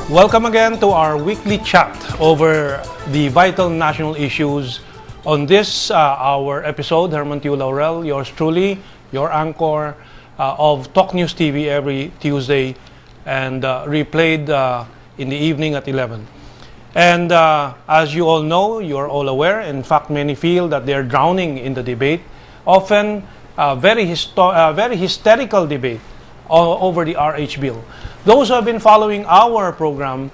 Welcome again to our weekly chat over the vital national issues. On this, our episode, Herman Tiu Laurel, yours truly, your anchor of Talk News TV every Tuesday and replayed in the evening at 11. And as you all know, you are all aware, in fact, many feel that they're drowning in the debate, often very hysterical debate over the RH bill. Those who have been following our program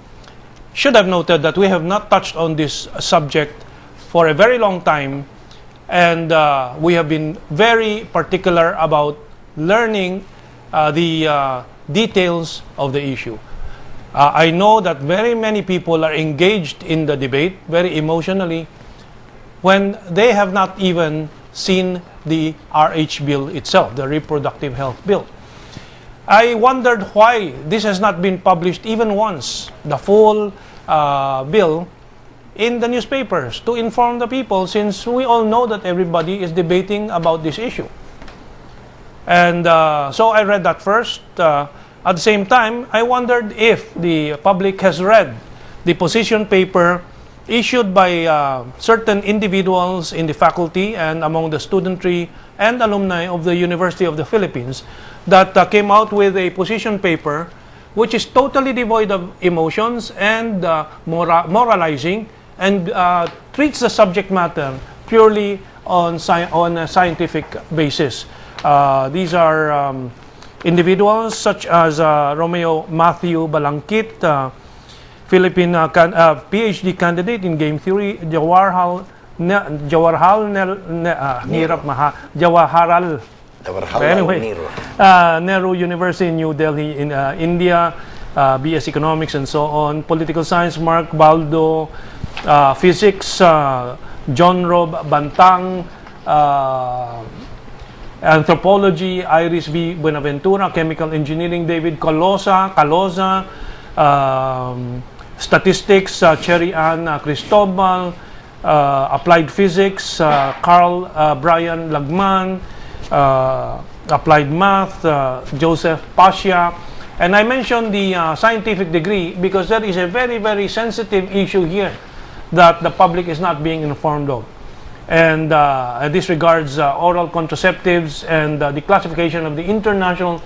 should have noted that we have not touched on this subject for a very long time, and we have been very particular about learning the details of the issue. I know that very many people are engaged in the debate very emotionally when they have not even seen the RH bill itself, the reproductive health bill. I wondered why this has not been published even once, the full bill, in the newspapers to inform the people, since we all know that everybody is debating about this issue. And so I read that first. At the same time, I wondered if the public has read the position paper issued by certain individuals in the faculty and among the studentry and alumni of the University of the Philippines that came out with a position paper which is totally devoid of emotions and moralizing, and treats the subject matter purely on a scientific basis. These are individuals such as Romeo Matthew Balangkit, Philippine PhD candidate in game theory, Jawaharlal Nehru University in New Delhi in India, BS Economics and so on, Political Science, Mark Baldo, Physics, John Rob Bantang, Anthropology, Iris V. Buenaventura, Chemical Engineering, David Caloza, Statistics, Cherry Ann Cristobal, Applied Physics, Carl Brian Lagman, Applied Math, Joseph Pasha. And I mentioned the scientific degree because there is a very, very sensitive issue here that the public is not being informed of. And this regards oral contraceptives and the classification of the International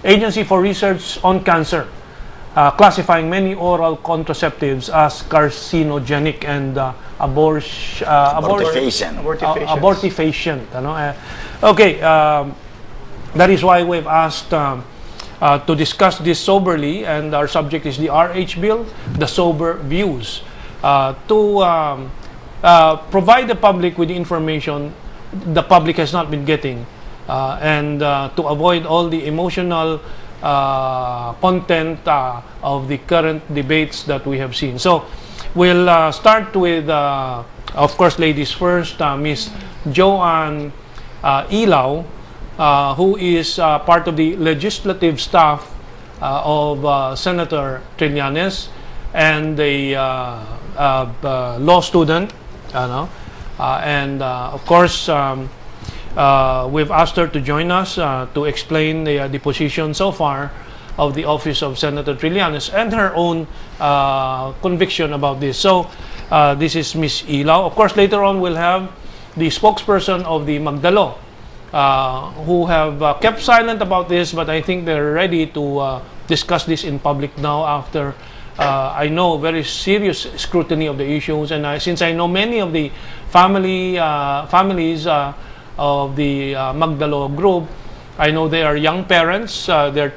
Agency for Research on Cancer, classifying many oral contraceptives as carcinogenic and abortifacient. Okay, that is why we've asked to discuss this soberly, and our subject is the RH bill, the sober views, to provide the public with the information the public has not been getting, and to avoid all the emotional content of the current debates that we have seen. So we'll start with, of course, ladies first, Miss Joanne Ilaw, who is part of the legislative staff of Senator Trillanes, and a law student, and of course we've asked her to join us to explain the position so far of the office of Senator Trillanes and her own conviction about this. So this is Ms. Ilaw. Of course, later on we'll have the spokesperson of the Magdalo, who have kept silent about this, but I think they're ready to discuss this in public now after I know very serious scrutiny of the issues, and since I know many of the families of the Magdalo group, I know they are young parents, they're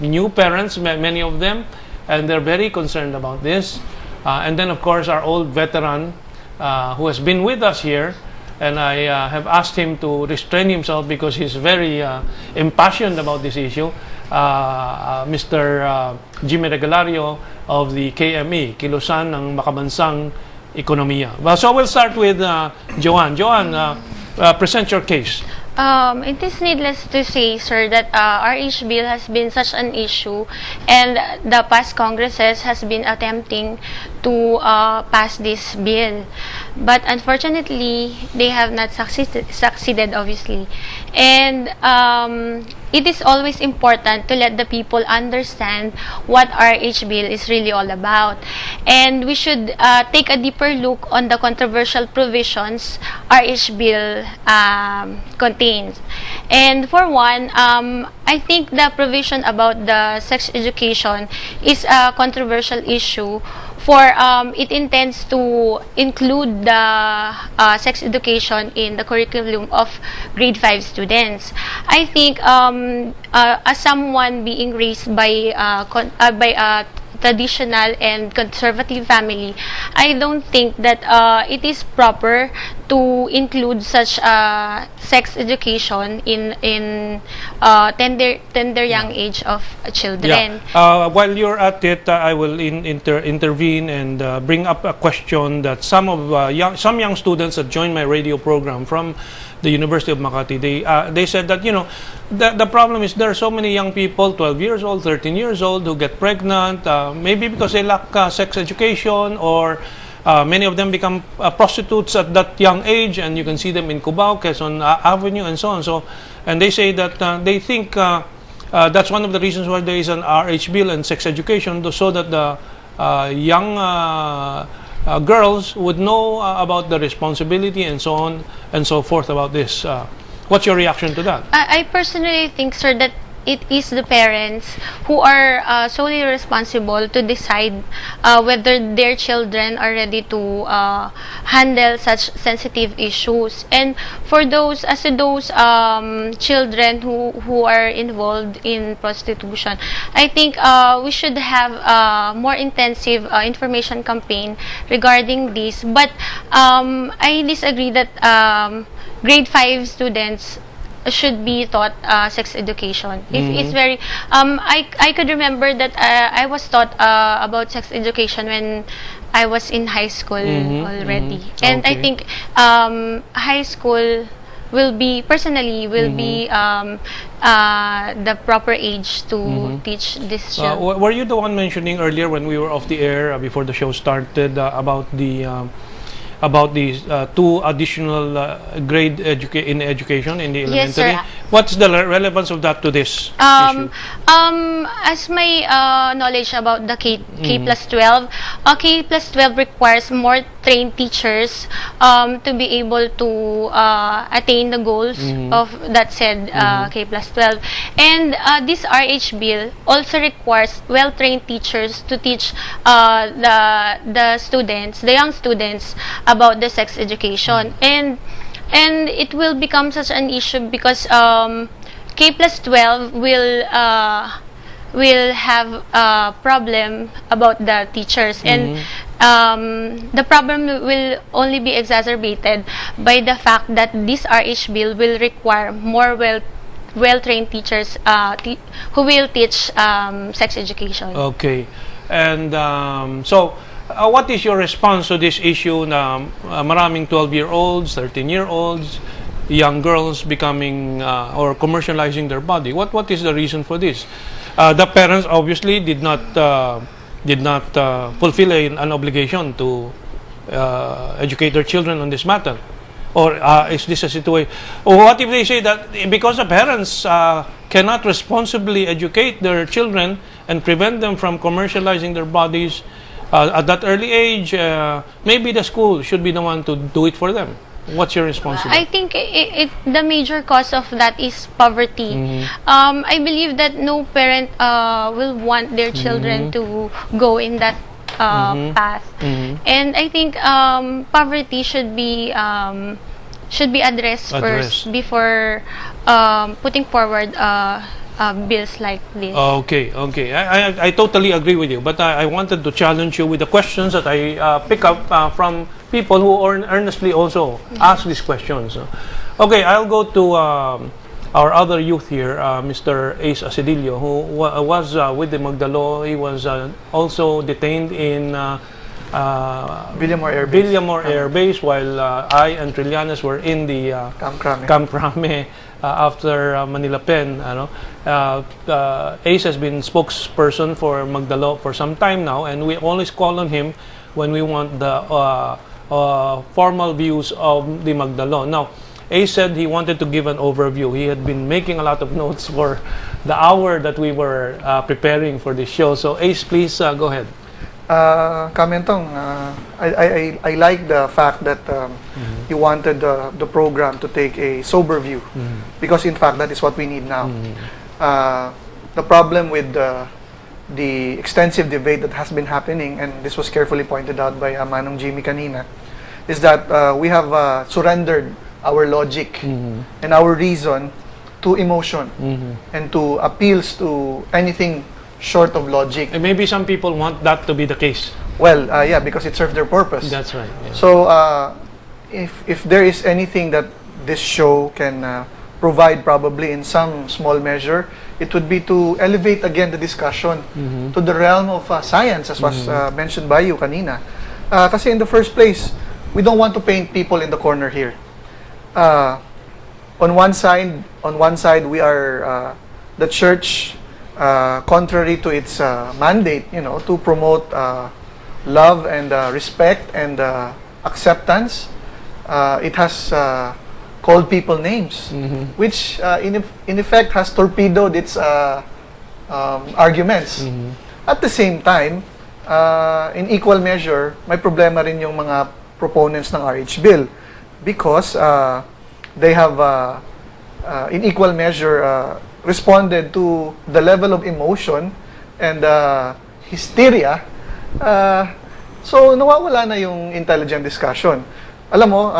new parents, many of them, and they're very concerned about this. And then, of course, our old veteran who has been with us here, and I have asked him to restrain himself because he's very impassioned about this issue, Mr. Jimmy Regalario of the KME, Kilusan ng Makabansang Ekonomiya. Well, so we'll start with Joanne. Joanne, present your case. It is needless to say, sir, that RH bill has been such an issue, and the past Congresses has been attempting to pass this bill, but unfortunately they have not succeeded, obviously. And it is always important to let the people understand what RH Bill is really all about. And we should take a deeper look on the controversial provisions RH Bill contains. And for one, I think the provision about the sex education is a controversial issue, for it intends to include the sex education in the curriculum of grade 5 students. I think as someone being raised by a traditional and conservative family, I don't think that it is proper to include such sex education in tender young age of children. Yeah. While you're at it, I will intervene and bring up a question that some young students that joined my radio program from the University of Makati, they said that, you know, the problem is there are so many young people, 12 years old, 13 years old, who get pregnant, maybe because they lack sex education, or many of them become prostitutes at that young age, and you can see them in Cubao, Quezon Avenue, and so on. So, and they say that they think that's one of the reasons why there is an RH bill and sex education, so that the young girls would know about the responsibility and so on and so forth about this. What's your reaction to that? I personally think, sir, that it is the parents who are solely responsible to decide whether their children are ready to handle such sensitive issues. And for those, as to those children who are involved in prostitution, I think we should have a more intensive information campaign regarding this. But I disagree that grade 5 students should be taught sex education. It's very I could remember that I was taught about sex education when I was in high school already. And Okay. I think high school will be personally be the proper age to teach this children. Were you the one mentioning earlier when we were off the air before the show started about the two additional grade in education in the Yes, elementary? sir. What's the relevance of that to this issue? As my knowledge about the K plus 12, K plus 12 requires more trained teachers to be able to attain the goals of that said K plus 12. And this RH bill also requires well-trained teachers to teach the students, the young students, about the sex education. And it will become such an issue because K plus 12 will have a problem about the teachers, and the problem will only be exacerbated by the fact that this RH bill will require more well-trained teachers who will teach sex education. Okay. And so, what is your response to this issue na maraming 12-year-olds, 13-year-olds, young girls becoming or commercializing their body? What is the reason for this? The parents obviously did not fulfill an obligation to educate their children on this matter. Or is this a situation? Or what if they say that because the parents cannot responsibly educate their children and prevent them from commercializing their bodies at that early age, maybe the school should be the one to do it for them? What's your response to that? I think the major cause of that is poverty. I believe that no parent will want their children to go in that path. And I think poverty should be addressed first before putting forward bills like this. Okay. I totally agree with you, but I wanted to challenge you with the questions that I pick up from people who earnestly also ask these questions. Okay, I'll go to our other youth here, Mr. Ace Asedillo, who was with the Magdalo. He was also detained in Villamor Air Base, while I and Trillanes were in the Camp Crame after Manila Pen. Ace has been spokesperson for Magdalo for some time now, and we always call on him when we want the formal views of the Magdalo. Now, Ace said he wanted to give an overview. He had been making a lot of notes for the hour that we were preparing for this show. So Ace, please go ahead. Kamentong, I like the fact that you wanted the program to take a sober view, because in fact that is what we need now. The problem with the extensive debate that has been happening, and this was carefully pointed out by Manong Jimmy kanina, is that we have surrendered our logic and our reason to emotion and to appeals to anything short of logic. And maybe some people want that to be the case. Well, yeah, because it served their purpose. That's right. Yeah. So, if there is anything that this show can provide, probably in some small measure, it would be to elevate again the discussion to the realm of science, as was mentioned by you kanina. Kasi in the first place, we don't want to paint people in the corner here. On one side, we are the church, contrary to its mandate, to promote love and respect and acceptance. It has called people names, which in effect has torpedoed its arguments. At the same time, in equal measure, may problema rin yung mga proponents ng RH bill, because they have in equal measure responded to the level of emotion and hysteria. So nawawala na yung intelligent discussion. Alam mo,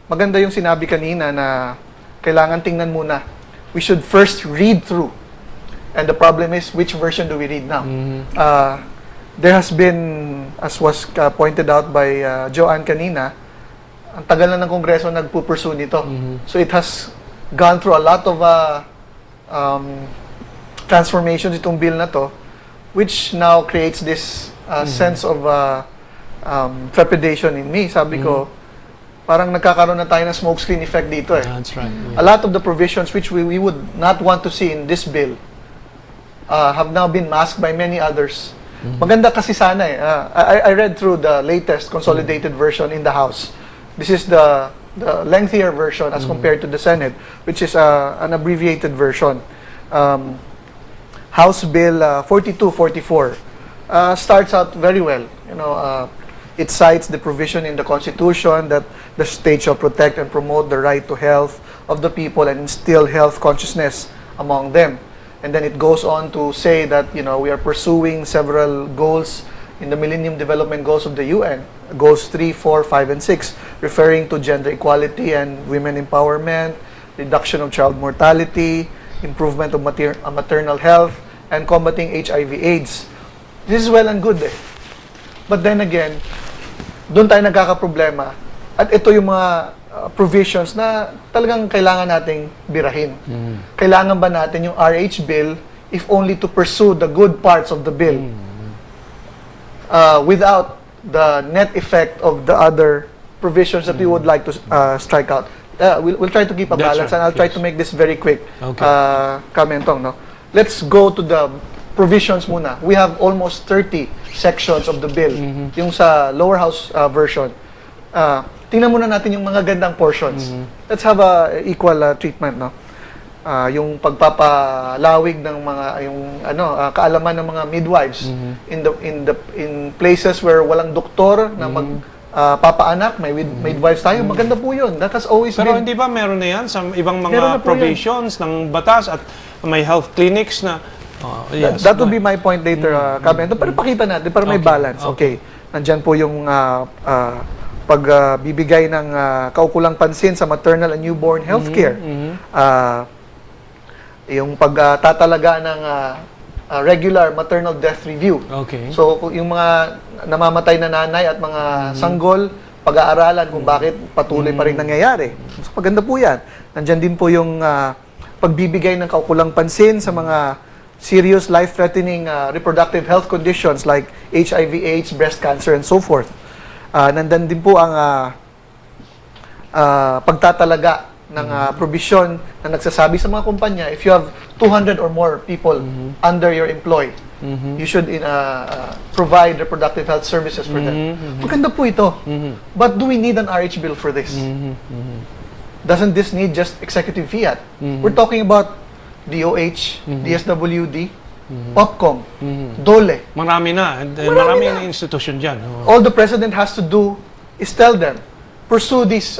maganda yung sinabi kanina na kailangan tingnan muna. We should first read through. And the problem is, which version do we read now? There has been, as was pointed out by Joanne kanina, ang tagal na ng Kongreso nagpupursue nito. So it has gone through a lot of transformations itong bill na to, which now creates this sense of trepidation in me. Sabi ko, parang nagkakaroon na tayo ng smokescreen effect dito eh. That's right. Yeah. A lot of the provisions which we would not want to see in this bill have now been masked by many others. Maganda kasi sana eh. I read through the latest consolidated version in the House. This is the lengthier version as compared to the Senate, which is an abbreviated version. House Bill 4244 starts out very well. It cites the provision in the Constitution that the state shall protect and promote the right to health of the people and instill health consciousness among them. And then it goes on to say that we are pursuing several goals in the Millennium Development Goals of the UN, goals 3, 4, 5, and 6, referring to gender equality and women empowerment, reduction of child mortality, improvement of maternal health, and combating HIV/AIDS. This is well and good eh. But then again, doon tayo nagkakaproblema. At ito yung mga provisions na talagang kailangan nating birahin. Kailangan ba natin yung RH bill if only to pursue the good parts of the bill without the net effect of the other provisions that we would like to strike out? We'll try to keep a balance, and I'll try to make this very quick. Kamentong, no? Let's go to the provisions muna. We have almost 30 sections of the bill. Yung sa lower house version. Tingnan muna natin yung mga gandang portions. Let's have a equal treatment, no? Yung pagpapalawig ng mga kaalaman ng mga midwives in places where walang doktor na papaanak, may midwives tayo. Maganda po 'yun. That has always Pero been. hindi ba meron na yan sa ibang mga provisions ng batas at may health clinics na yes. That would be my point later, Kamento. Pero pakita natin para may balance. Okay. Nandyan po yung pagbibigay ng kaukulang pansin sa maternal and newborn healthcare. Yung pagtatalaga ng regular maternal death review. Okay. So, yung mga namamatay na nanay at mga sanggol, pag-aaralan kung bakit patuloy pa rin nangyayari. So, maganda po yan. Nandyan din po yung pagbibigay ng kaukulang pansin sa mga serious life-threatening reproductive health conditions like HIV/AIDS, breast cancer, and so forth. Nandan din po ang pagtatalaga ng provision na nagsasabi sa mga kumpanya, if you have 200 or more people under your employ, you should provide reproductive health services for them. Maganda po ito. But do we need an RH bill for this? doesn't this need just executive fiat? We're talking about DOH, DSWD, POPCOM, DOLE. Marami na. And, Marami marami na. na institution dyan. Oo. All the president has to do is tell them, pursue these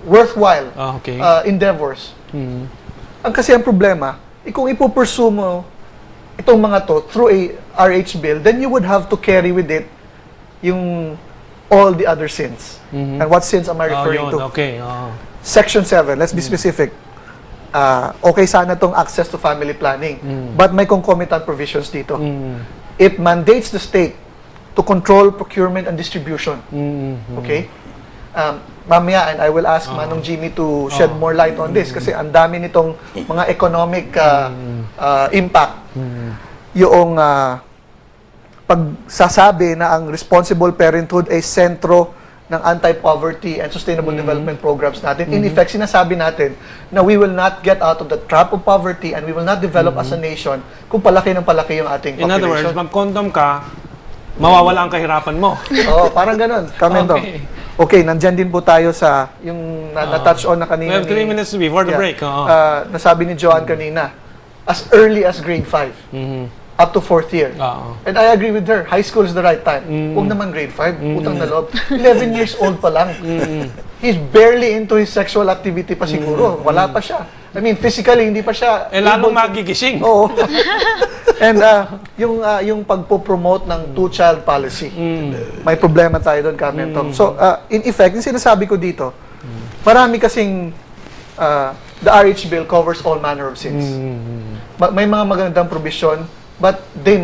worthwhile Okay. endeavors. Ang problema, kung ipupursue mo itong mga to through a RH bill, then you would have to carry with it yung all the other sins. And what sins am I referring yun. to? Okay. Oo. Section 7, let's be specific. Okay sana tong access to family planning, but may concomitant provisions dito. It mandates the state to control procurement and distribution. Okay? Mamaya, and I will ask Manong Jimmy to shed more light on this kasi ang dami nitong mga economic impact. Yung pagsasabi na ang responsible parenthood ay sentro ng anti-poverty and sustainable development programs natin. In effect, sinasabi natin na we will not get out of the trap of poverty and we will not develop as a nation kung palaki ng palaki yung ating population. In other words, mag-condom ka, mawawala ang kahirapan mo. Oo, parang ganun. Kamento. Okay, nandyan din po tayo sa yung na-touch on na kanina. We have 3 minutes before the break. Oo. Nasabi ni Joan kanina, as early as grade 5. Up to 4th year. And I agree with her. High school is the right time. Huwag naman grade 5. Utang na loob. 11 years old pa lang. He's barely into his sexual activity pa siguro. Wala pa siya. I mean, physically, hindi pa siya. Lalong magigising. Oo. And yung pagpo-promote ng two-child policy, may problema tayo doon, Kamentong. So, in effect, yung sinasabi ko dito, marami kasing the RH bill covers all manner of sins. May mga magandang provision, but they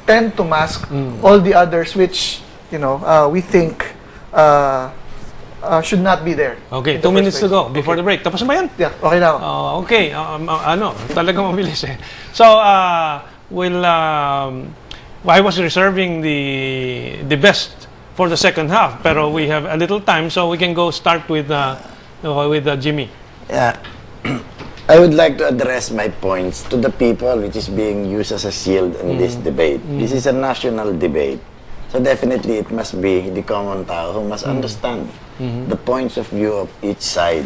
tend to mask all the others which, we think should not be there. Okay, 2 minutes to go before the break. Tapos na ba yan? Yeah, okay na ako. Okay, talagang mabilis eh. So, I was reserving the best for the second half, pero we have a little time, so we can go start with Jimmy. Yeah. I would like to address my points to the people which is being used as a shield in this debate. This is a national debate. So definitely it must be the common tao who must understand the points of view of each side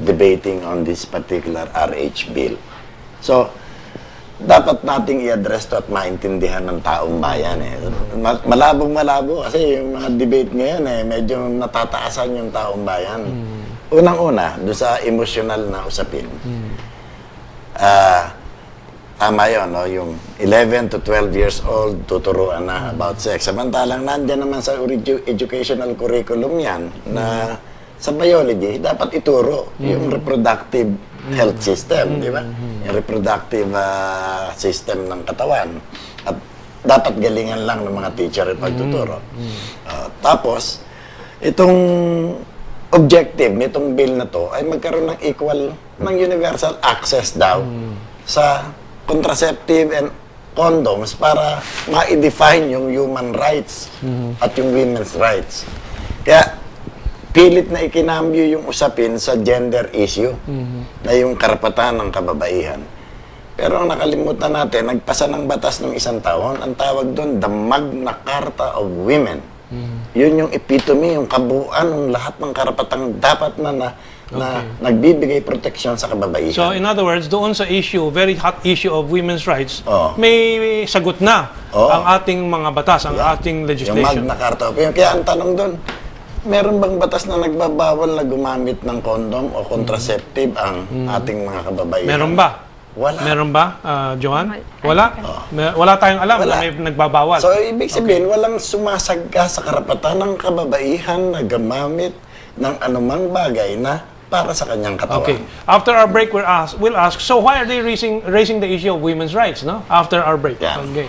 debating on this particular RH bill. So, dapat nating i-address to at maintindihan ng taong bayan eh. Malabong-malabo kasi yung mga debate ngayon eh, medyo natataasan yung taong bayan. Unang-una, doon sa emotional na usapin. Tama yun, no? Yung 11 to 12 years old, tuturuan na about sex. Samantalang nandyan naman sa educational curriculum yan, na sa biology, dapat ituro yung reproductive health system, di ba? Yung reproductive system ng katawan. At dapat galingan lang ng mga teacher yung pagtuturo. Tapos, itong objective nitong bill na to ay magkaroon ng equal, ng universal access daw sa contraceptive and condoms para ma-define yung human rights at yung women's rights. Kaya, pilit na ikinambyo yung usapin sa gender issue na yung karapatan ng kababaihan. Pero ang nakalimutan natin, nagpasa ng batas ng 1 taon, ang tawag doon, the Magna Carta of Women. Yun yung epitome, yung kabuuan ng lahat ng karapatang dapat na nagbibigay proteksyon sa kababaihan. So, in other words, doon sa issue, very hot issue of women's rights, Oo. may sagot na Oo. ang ating mga batas, ang ating Yung legislation. Magna Carta of Women. Kaya ang tanong doon, meron bang batas na nagbabawal na gumamit ng condom o contraceptive ang ating mga kababaihan? Meron ba? Wala. Meron ba, Joan? Wala? Wala tayong alam Wala. na may nagbabawal. So, ibig sabihin, walang sumasagka sa karapatan ng kababaihan na gumamit ng anumang bagay na para sa kanyang katawan. Okay. After our break, we'll ask, so why are they raising the issue of women's rights, no? After our break. Yeah. Okay.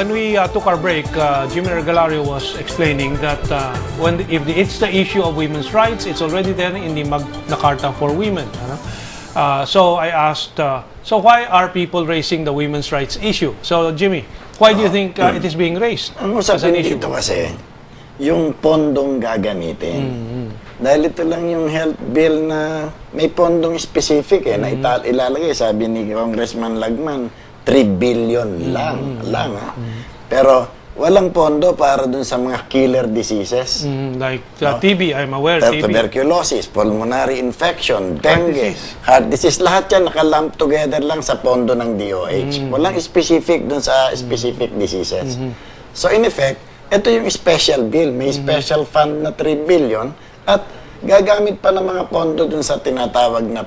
when we took our break, Jimmy Regalario was explaining that it's the issue of women's rights, it's already there in the Magna Carta for women. So I asked, so why are people raising the women's rights issue? So Jimmy, why do you think it is being raised Ang as an usapin issue? dito kasi, yung pondong gagamitin. Dahil ito lang yung health bill na may pondong specific na ilalagay. Sabi ni Congressman Lagman, 3 billion lang. Pero walang pondo para dun sa mga killer diseases. Like TB, I'm aware, TB. Tuberculosis, pulmonary infection, dengue, disease. heart disease. Lahat yan nakalump together lang sa pondo ng DOH. Walang specific dun sa specific diseases. So in effect, ito yung special bill. May special fund na 3 billion at gagamit pa ng mga pondo dun sa tinatawag na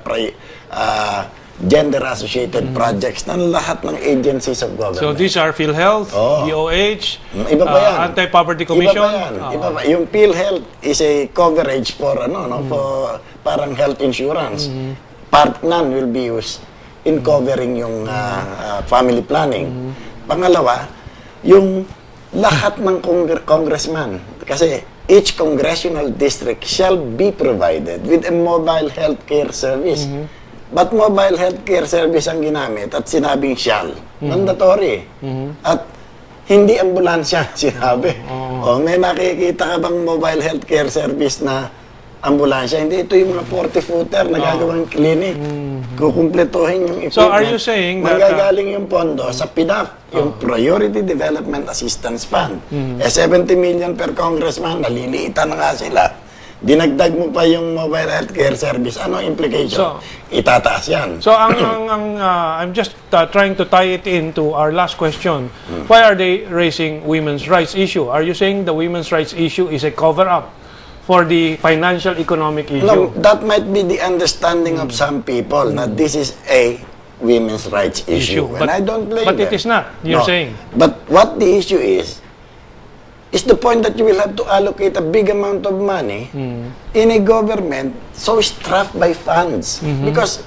gender-associated projects ng lahat ng agencies of government. So these are PhilHealth, DOH, Iba pa yan. Anti-Poverty Commission. Iba pa yan. Iba pa. Yung PhilHealth is a coverage for for parang health insurance. Part none will be used in covering yung family planning. Pangalawa, yung lahat ng congressman, kasi each congressional district shall be provided with a mobile healthcare service. But mobile healthcare service ang ginamit at sinabing shall. Mandatory. At hindi ambulansya sinabi. O may nakikita ka bang mobile healthcare service na ambulansya? Hindi, ito yung mga 40-footer na gagawang clinic. Kukumpletuhin yung equipment. So are you saying that manggagaling yung pondo sa PDAF, yung Priority Development Assistance Fund. 70 million per congressman, naliliitan na nga sila. Dinagdag mo pa yung mobile healthcare service. Ano implication? So, itataas yan. So I'm just trying to tie it into our last question. Why are they raising women's rights issue? Are you saying the women's rights issue is a cover-up for the financial economic issue? No, that might be the understanding of some people na this is a women's rights issue. And I don't blame But them. it is not, you're saying. But what the issue is the point that you will have to allocate a big amount of money in a government so strapped by funds. Because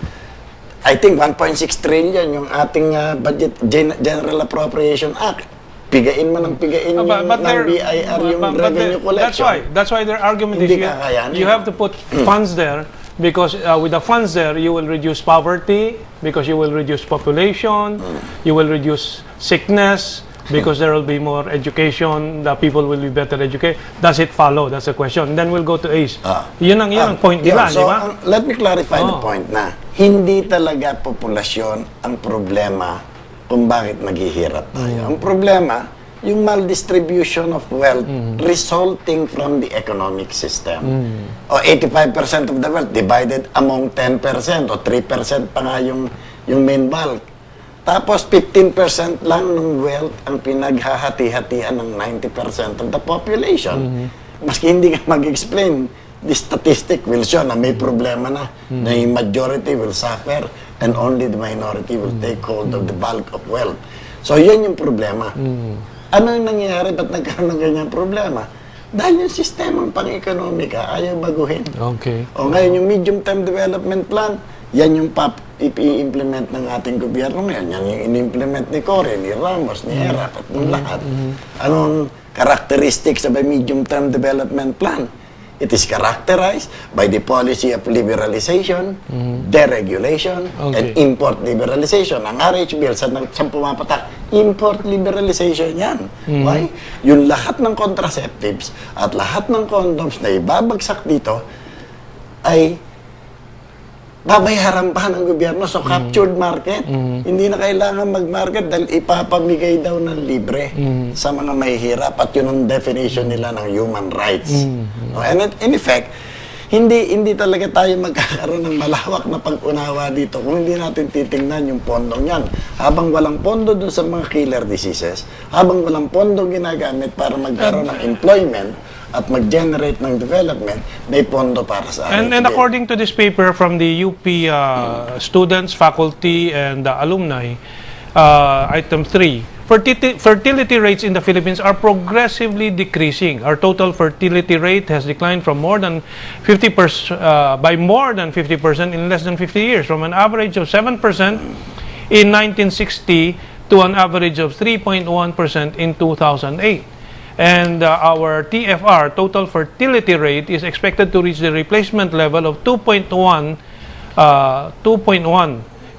I think 1.6 trillion yung ating budget General Appropriation Act. Pigain man ng pigain yung ng BIR yung revenue collection. That's why their argument Hindi is kakayanin. you have to put funds there because with the funds there you will reduce poverty, because you will reduce population, you will reduce sickness, because there will be more education, the people will be better educated. Does it follow? That's the question. Then we'll go to Ace. Yun ang point nila, di ba? Let me clarify the point na hindi talaga populasyon ang problema kung bakit naghihirap tayo. Ang problema, yung maldistribution of wealth resulting from the economic system. O 85% of the wealth divided among 10% o 3% pa nga yung main bulk. Tapos 15% lang ng wealth ang pinaghahati-hatian ng 90% of the population. Maski hindi ka mag-explain, the statistic will show na may problema na yung majority will suffer and only the minority will take hold of the bulk of wealth. So yan yung problema. Ano yung nangyayari? Ba't nagkaroon ng ganyan problema? Dahil yung sistemang pang-ekonomika ayaw baguhin. Okay. O ngayon yung medium-term development plan, yan yung i-implement ng ating gobyerno ngayon. Yan yung in-implement ni Cory, ni Ramos, ni Erap, at ng lahat. Anong characteristics of a medium-term development plan? It is characterized by the policy of liberalization, deregulation, and import liberalization. Ang RH Bill, sa pumapatak, import liberalization yan. Why? Yung lahat ng contraceptives at lahat ng condoms na ibabagsak dito ay babayaran pa ng gobyerno. So, captured market. Hindi na kailangan mag-market dahil ipapamigay daw ng libre sa mga mahihirap. At yun ang definition nila ng human rights. No? And in effect, hindi talaga tayo magkakaroon ng malawak na pag-unawa dito kung hindi natin titingnan yung pondong yan. Habang walang pondo dun sa mga killer diseases, habang walang pondo ginagamit para magkaroon ng employment, at mag-generate ng development, may pondo para sa And according to this paper from the UP students, faculty, and alumni, item 3, fertility rates in the Philippines are progressively decreasing. Our total fertility rate has declined from more than 50% by more than 50% in less than 50 years, from an average of 7% in 1960 to an average of 3.1% in 2008. And our TFR, total fertility rate, is expected to reach the replacement level of 2.1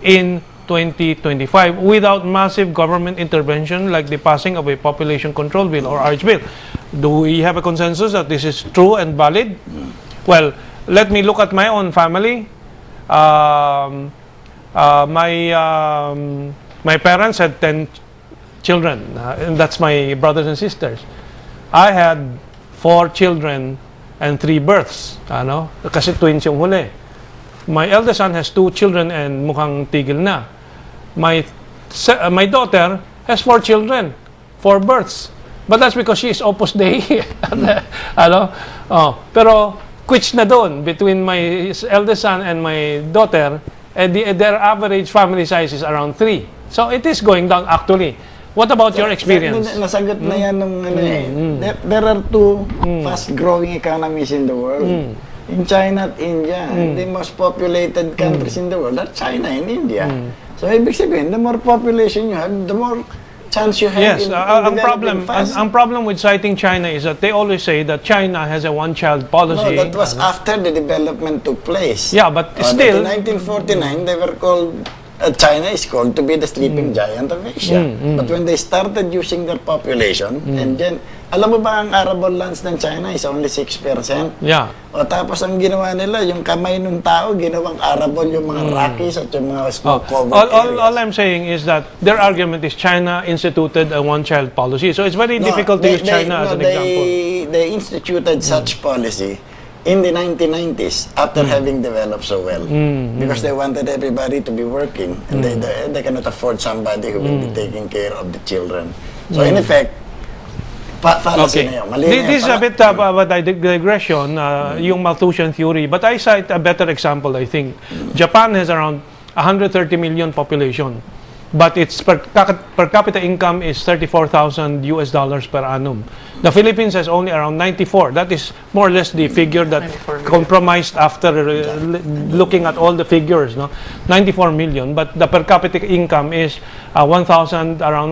in 2025 without massive government intervention like the passing of a population control bill or RH bill. Do we have a consensus that this is true and valid? Well, let me look at my own family. My parents had 10 children, and that's my brothers and sisters. I had 4 children and 3 births. Kasi twins yung huli. My eldest son has 2 children and mukhang tigil na. My daughter has 4 children, 4 births. But that's because she is Opus Dei. Pero quits na doon between my eldest son and my daughter. Their average family size is around 3. So it is going down actually. What about your experience? Nasagot na yan nung There are 2 fast-growing economies in the world. In China at India. The most populated countries in the world are China and India. So ibig sabihin, the more population you have, the more chance you have Yes, in ang developing fast. problem with citing China is that they always say that China has a one-child policy. No, that was after the development took place. Yeah, but still, In 1949, they were called, China is called to be the sleeping giant of Asia. But when they started using their population, and then, alam mo ba ang arable lands ng China is only 6%? yeah. O tapos ang ginawa nila, yung kamay ng tao, ginawang arable yung mga Rockies at yung mga snow-covered All I'm saying is that their argument is China instituted a one-child policy. So it's very difficult to use China as an example. They instituted such policy in the 1990s after having developed so well. Because they wanted everybody to be working and they cannot afford somebody who will be taking care of the children. So in effect, fallacy na yun. Mali na yun. This is a bit of a digression, yung Malthusian theory. But I cite a better example, I think. Japan has around 130 million population. But its per capita income is $34,000 per annum. The Philippines has only around 94. That is more or less the figure that compromised after looking at all the figures. 94 million. But the per capita income is around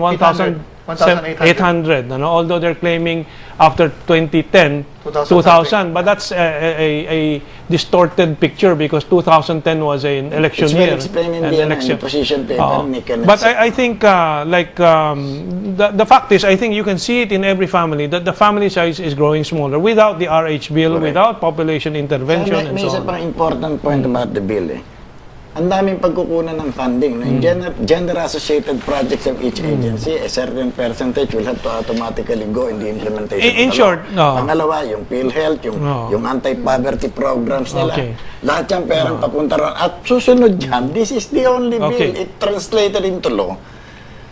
1,800. Although they're claiming after 2010, 2000. But that's a distorted picture because 2010 was an election It's year. well explained in the position paper. But I think, the fact is, I think you can see it in every family that the family size is growing smaller without the RH bill, without population intervention, and May so isa on. pang important point about the bill Ang daming pagkukunan ng funding. In gender-associated projects of each agency, a certain percentage will have to automatically go in the implementation In of the short, law. no. Pangalawa, yung PhilHealth, yung anti-poverty programs nila. Okay. Lahat yung perang papunta ron. At susunod dyan, this is the only bill. Okay. It translated into law.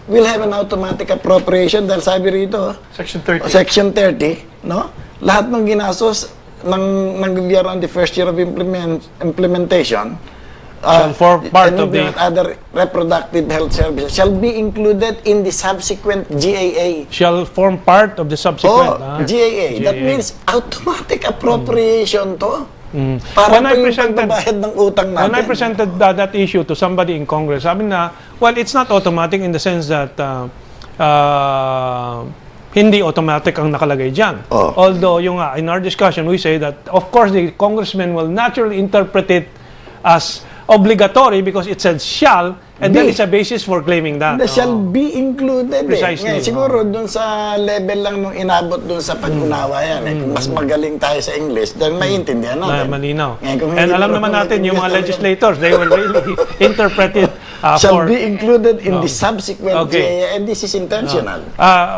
We'll have an automatic appropriation dahil sabi rito, Section 30. Section 30, no? Lahat ng ginastos ng gobyerno on the first year of implementation Shall form part of the other reproductive health services shall be included in the subsequent GAA. shall form part of the subsequent. GAA. That means automatic appropriation to. Para When I presented- pagbabayad ng utang natin. When I presented that issue to somebody in Congress, sabi na, well, it's not automatic in the sense that hindi automatic ang nakalagay dyan. Although, in our discussion, we say that, of course, the congressman will naturally interpret it as obligatory because it says shall, and then it's a basis for claiming that. The shall be included. Precisely. Ngayon, siguro dun sa level lang nung inabot dun sa pag-unawa yan. Kung mas magaling tayo sa English, then maintindihan natin. Malinaw. Ngayon, kung And hindi alam mo naman natin, yung mga maintindihan, legislators, they will really interpret it shall for... be included in the subsequent Okay. GAA, and this is intentional.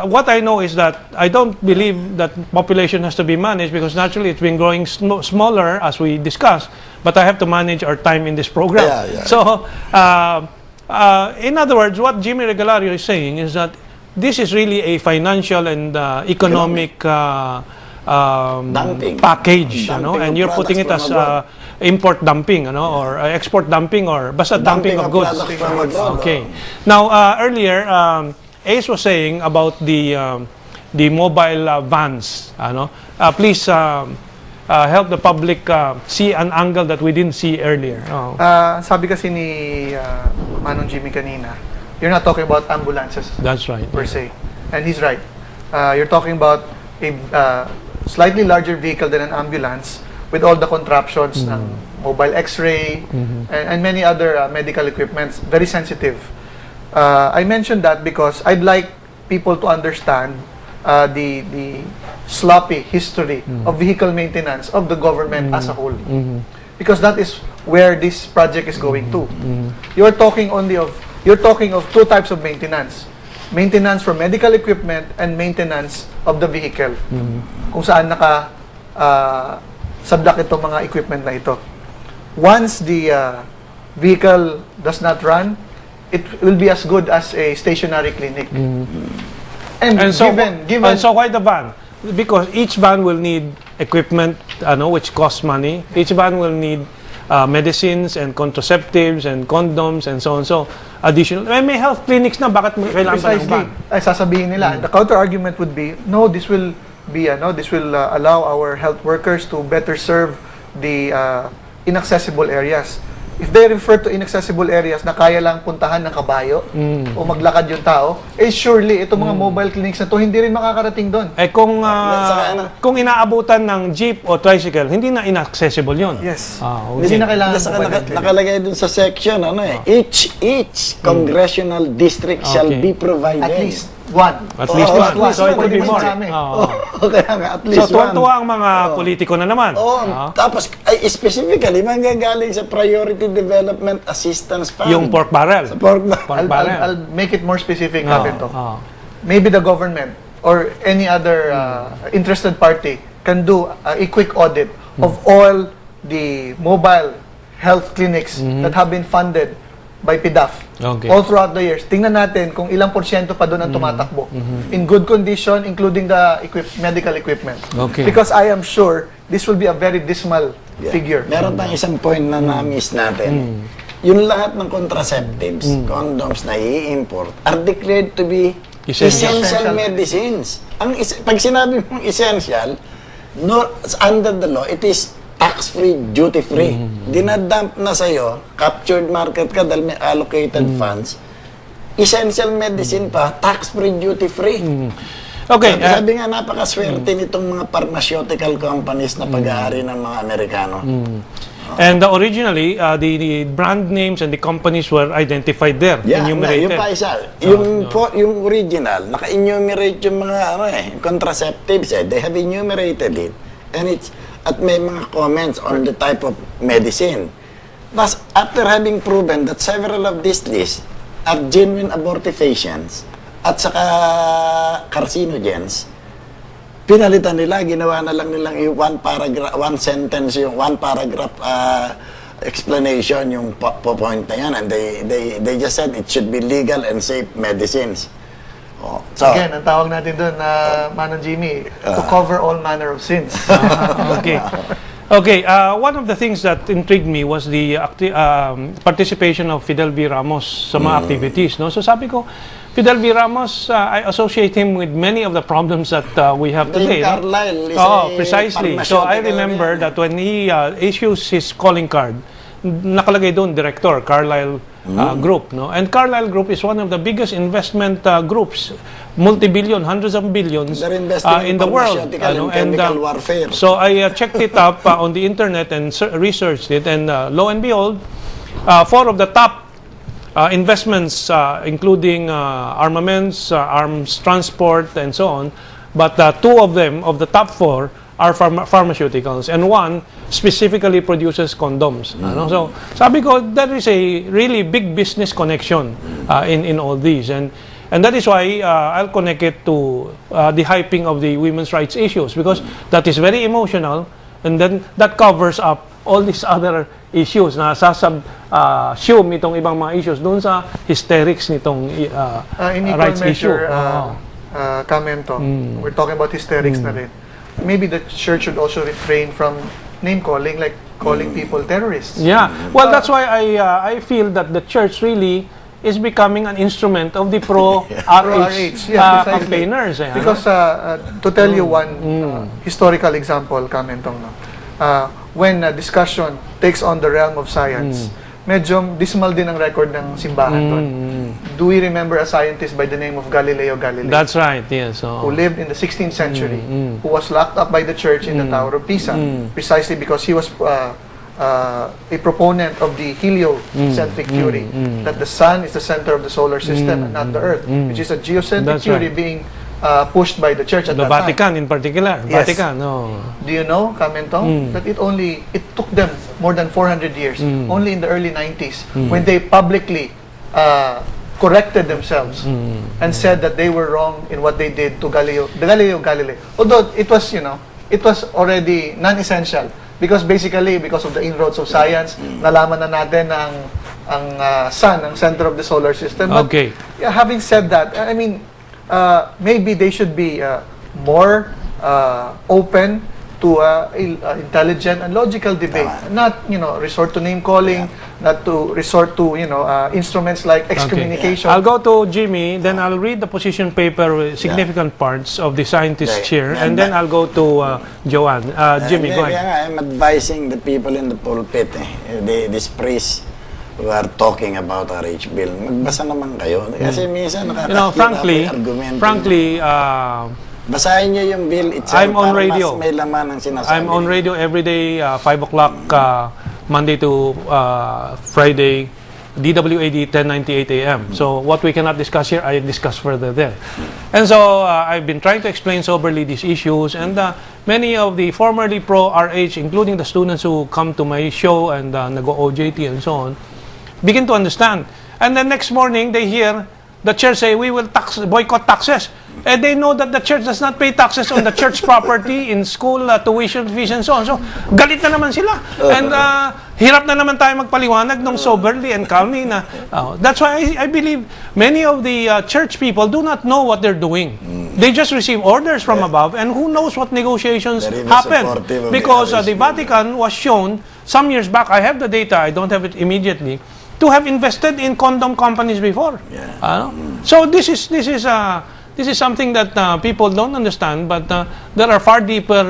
What I know is that I don't believe that population has to be managed because naturally it's been growing smaller as we discussed, but I have to manage our time in this program. Yeah. So, in other words, what Jimmy Regalario is saying is that this is really a financial and economic Dumping. package, Dumping and of you're putting it products as from abroad. import dumping, or export dumping, or basta dumping of goods. products from abroad. Okay. Now, earlier, Ace was saying about the mobile vans. Please help the public see an angle that we didn't see earlier. Sabi kasi ni Manong Jimmy kanina, you're not talking about ambulances That's right. per se. And he's right. You're talking about a slightly larger vehicle than an ambulance with all the contraptions ng mobile x-ray and many other medical equipments, very sensitive. I mentioned that because I'd like people to understand the sloppy history of vehicle maintenance of the government as a whole. Because that is where this project is going to. You're talking of two types of maintenance. Maintenance for medical equipment and maintenance of the vehicle. Kung saan sabdak itong mga equipment na ito. Once the vehicle does not run, it will be as good as a stationary clinic. And so, given and so why the van? Because each van will need equipment, which costs money. Each van will need medicines and contraceptives and condoms and so on. So, additional. May health clinics na, bakit kailangan pa ng van? Ay sasabihin nila, the counter argument would be, no, this will allow our health workers to better serve the inaccessible areas. If they refer to inaccessible areas na kaya lang puntahan ng kabayo o maglakad yung tao, surely itong mga mobile clinics na to hindi rin makakarating doon. Kung inaabutan ng jeep o tricycle, hindi na inaccessible yun. Yes. Okay. Hindi na kailangan nakalagay dun sa section, each congressional district shall be provided. At least one. At least one. So it will be more. Kaya nga, at least So tuwa ang mga politiko na naman. Tapos, specifically, manggagaling sa Priority Development Assistance Fund. Yung pork barrel. I'll make it more specific, Kapito. Maybe the government or any other interested party can do a quick audit of all the mobile health clinics that have been funded by PDAF all throughout the years. Tingnan natin kung ilang porsyento pa doon ang tumatakbo. In good condition, including the medical equipment. Because I am sure this will be a very dismal figure. Meron tayong isang point na na-miss natin. Yung lahat ng contraceptives, condoms na i-import are declared to be essential medicines. Pag sinabi mong essential, under the law, it is tax-free, duty-free. Dinadump na sa'yo, captured market ka dahil may allocated funds, essential medicine pa, tax-free, duty-free. Okay. Sabi nga, napakaswerte nitong mga pharmaceutical companies na pag-aari ng mga Amerikano. And originally, the brand names and the companies were identified there, enumerated. Yung pa isa. Yung original, naka-enumerate yung mga contraceptives. They have enumerated it. And at may mga comments on the type of medicine. Thus, after having proven that several of these lists are genuine abortifacients at saka carcinogens, pinalitan nila, ginawa na lang nilang yung one paragraph explanation yung point na yan, and they just said it should be legal and safe medicines. So, again, ang tawag natin doon na Manong Jimmy, to cover all manner of sins. Okay. One of the things that intrigued me was the participation of Fidel V. Ramos sa mga activities. No? So sabi ko, Fidel V. Ramos, I associate him with many of the problems that we have today. Carlyle is precisely. So I remember that when he issues his calling card, nakalagay doon, Director, Carlyle Group. No? And Carlyle Group is one of the biggest investment groups, multi-billion, hundreds of billions in the world. And warfare. So I checked it up on the internet and researched it, and lo and behold, 4 of the top investments, including armaments, arms transport, and so on, but 2 of them, of the top 4, are pharmaceuticals, and 1 specifically produces condoms. So sabi ko, there is a really big business connection in all these, and that is why I'll connect it to the hyping of the women's rights issues, because that is very emotional, and then that covers up all these other issues na sasub-assume itong ibang mga issues doon sa hysterics nitong rights issue. Kamento, we're talking about hysterics na rin. Maybe the church should also refrain from name-calling, like calling people terrorists. Yeah. Well, that's why I feel that the church really is becoming an instrument of the pro-RH campaigners. Because to tell you one historical example, Kamentong, when discussion takes on the realm of science, medyo dismal din ang record ng simbahan doon. Do we remember a scientist by the name of Galileo Galilei? That's right, yes. Who Oh. lived in the 16th century, who was locked up by the church in the Tower of Pisa, precisely because he was a proponent of the heliocentric theory, that the sun is the center of the solar system and not the earth, which is a geocentric That's theory right. being pushed by the church at The that time. Vatican in particular. Yes. Vatican, no. Do you know, Kamentong, that it took them more than 400 years, only in the early 90s, when they publicly corrected themselves and said that they were wrong in what they did to Galileo Galilei. Although it was, it was already non-essential because basically, because of the inroads of science, nalaman na natin na ang sun, ang center of the solar system. But, Okay. yeah, having said that, I mean, maybe they should be more open to intelligent and logical debate, not resort to name calling, not to resort to instruments like excommunication. I'll go to Jimmy, then I'll read the position paper with significant parts of the scientist Yeah. chair, and then I'll go to Joanne. Jimmy, go Kaya ahead. nga, I'm advising the people in the pulpit, these priests who are talking about RH bill, magbasa naman kayo. Kasi minsan nakakahirap yung argumento. frankly, basahin niyo yung bill itself I'm on para radio. mas may laman ang sinasabi. I'm on radio every day, 5 o'clock, Monday to Friday, DWAD 1098 AM. So what we cannot discuss here, I discuss further there. And so I've been trying to explain soberly these issues, and many of the formerly pro-RH, including the students who come to my show and nag-OJT and so on, begin to understand. And then next morning, they hear the church say, we will boycott taxes. And they know that the church does not pay taxes on the church property, in school, tuition fees, and so on. So, galit na naman sila. And hirap na naman tayo magpaliwanag ng soberly and calmly na, that's why I believe many of the church people do not know what they're doing. They just receive orders from above, and who knows what negotiations Very happen. supportive of Because the the Vatican was shown some years back, I have the data, I don't have it immediately, to have invested in condom companies before. So this is something that people don't understand, but there are far deeper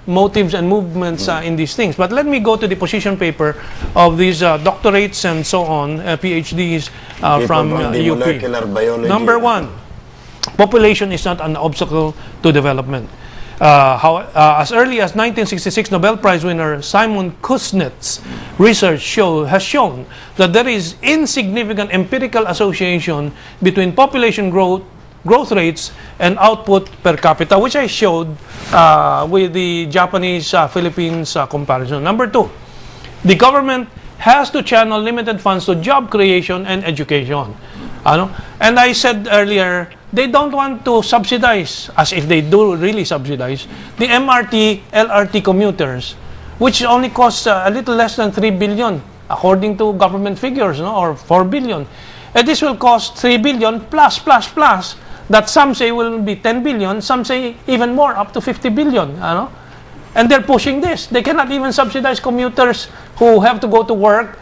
motives and movements in these things. But let me go to the position paper of these doctorates and so on, PhDs from the UP. molecular biology. Number one, population is not an obstacle to development. As early as 1966, Nobel Prize winner Simon Kuznets' research has shown that there is insignificant empirical association between population growth rates and output per capita, which I showed with the Japanese-Philippines comparison. Number two, the government has to channel limited funds to job creation and education. And I said earlier, they don't want to subsidize, as if they do really subsidize, the MRT, LRT commuters, which only costs a little less than 3 billion, according to government figures, or 4 billion. And this will cost 3 billion plus, that some say will be 10 billion, some say even more, up to 50 billion. And they're pushing this. They cannot even subsidize commuters who have to go to work,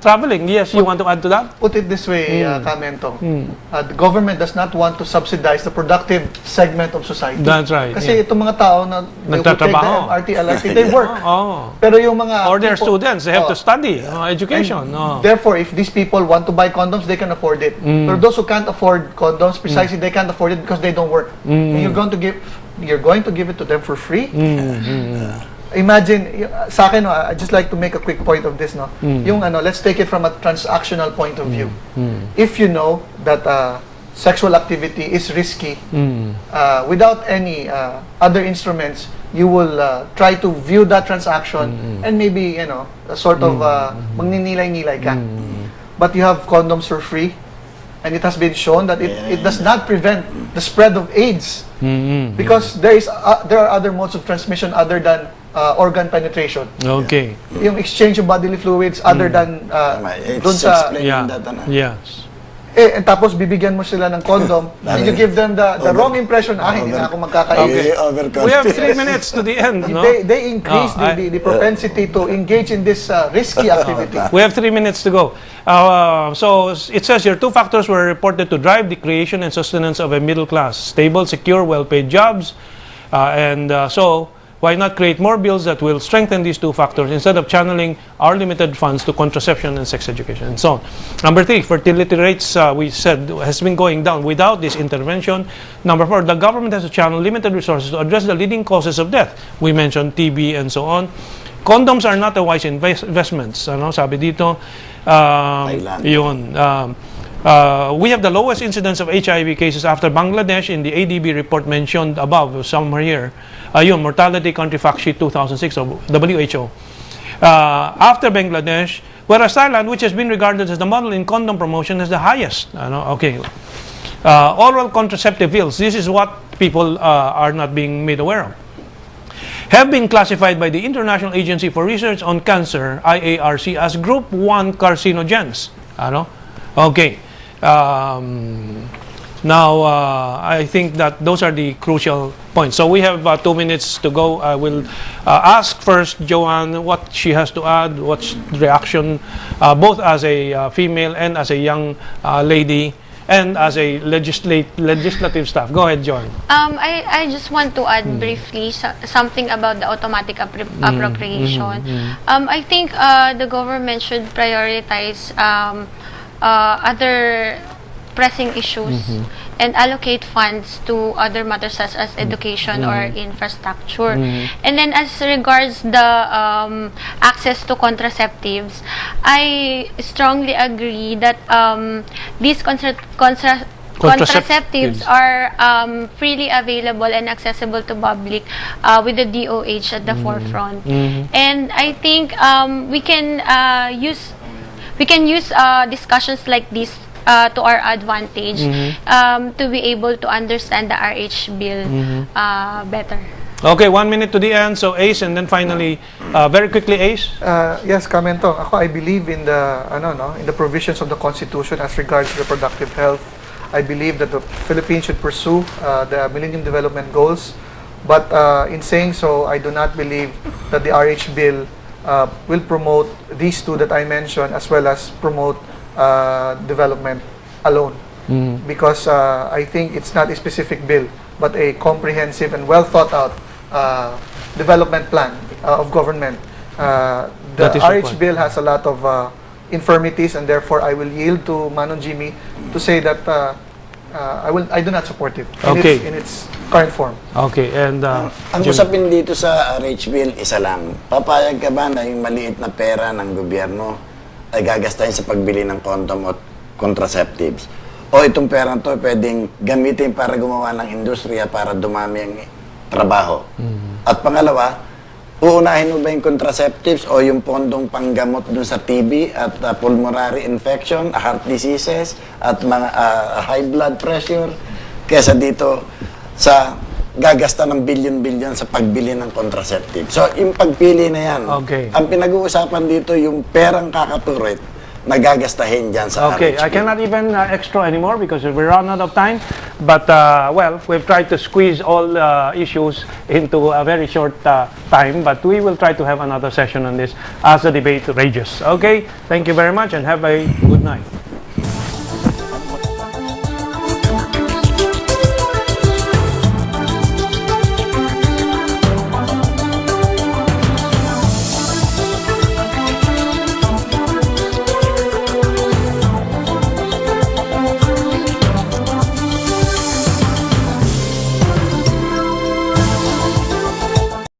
traveling. Yes, you want to add to that? Put it this way, Kamento. The government does not want to subsidize the productive segment of society. That's right. Kasi itong mga tao na they will take the Nagtatrabaho. MRT, LRT, they work. Oh. Pero yung mga Or they're people- students, they have to study, education. Therefore, if these people want to buy condoms, they can afford it. But those who can't afford condoms, precisely they can't afford it because they don't work. And you're going to give it to them for free. Imagine, sa akin, I just like to make a quick point of this, no. Yung let's take it from a transactional point of view. If you know that sexual activity is risky, without any other instruments, you will try to view that transaction and maybe, a sort of magninilay-nilay ka. But you have condoms for free, and it has been shown that it does not prevent the spread of AIDS, because there are other modes of transmission other than organ penetration. Okay. Yung exchange of bodily fluids other than dun It's sa explained Yeah. that, Yes. and tapos bibigyan mo sila ng condom and you give them the wrong impression, hindi na ako magkakain. Okay. Overconfident. We have 3 minutes to the end, no? They increase Oh, the propensity to engage in this risky activity. We have 3 minutes to go. So it says here, 2 factors were reported to drive the creation and sustenance of a middle class: stable, secure, well-paid jobs. So why not create more bills that will strengthen these two factors instead of channeling our limited funds to contraception and sex education and so on. Number 3, fertility rates, we said, has been going down without this intervention. Number 4, the government has to channel limited resources to address the leading causes of death. We mentioned TB and so on. Condoms are not a wise investments. Ano, sabi dito, Thailand. yun. We have the lowest incidence of HIV cases after Bangladesh in the ADB report mentioned above, somewhere here. Yun, mortality country fact sheet 2006 of WHO. After Bangladesh, whereas Thailand, which has been regarded as the model in condom promotion, has the highest. Okay. Oral contraceptive pills, this is what people are not being made aware of, have been classified by the International Agency for Research on Cancer, IARC, as Group 1 carcinogens. Okay. Now, I think that those are the crucial points. So we have 2 minutes to go. I will ask first Joanne what she has to add, what's the reaction, both as a female and as a young lady, and as a legislative staff. Go ahead, Joanne. I just want to add briefly something about the automatic appropriation. I think the government should prioritize other pressing issues and allocate funds to other matters such as education or infrastructure. And then as regards the access to contraceptives, I strongly agree that these contraceptives are freely available and accessible to public with the DOH at the forefront. And I think we can use discussions like this to our advantage to be able to understand the RH bill better. Okay, 1 minute to the end. So Ace, and then finally, very quickly, Ace. Yes, Kamento. Ako, I believe in the in the provisions of the Constitution as regards reproductive health. I believe that the Philippines should pursue the Millennium Development Goals. But in saying so, I do not believe that the RH bill will promote these two that I mentioned, as well as promote development alone. Because I think it's not a specific bill, but a comprehensive and well thought out development plan of government. The RH bill has a lot of infirmities, and therefore I will yield to Manong Jimmy to say that I do not support it in its current form. Okay, and ang usapin dito sa RH bill, isa lang. Papayag ka ba na yung maliit na pera ng gobyerno ay gagastahin sa pagbili ng condom o contraceptives? O itong perang to pwedeng gamitin para gumawa ng industriya para dumami ang trabaho? At pangalawa, uunahin mo ba yung contraceptives o yung pondong panggamot dun sa TB at pulmonary infection, heart diseases, at mga high blood pressure, kesa dito sa gagasta ng bilyon-bilyon sa pagbili ng contraceptive. So, yung pagpili na yan, ang pinag-uusapan dito yung perang kakaturit na gagastahin dyan sa RH. I cannot even extra anymore because we run out of time. But, well, we've tried to squeeze all issues into a very short time. But we will try to have another session on this as the debate rages. Okay? Thank you very much and have a good night.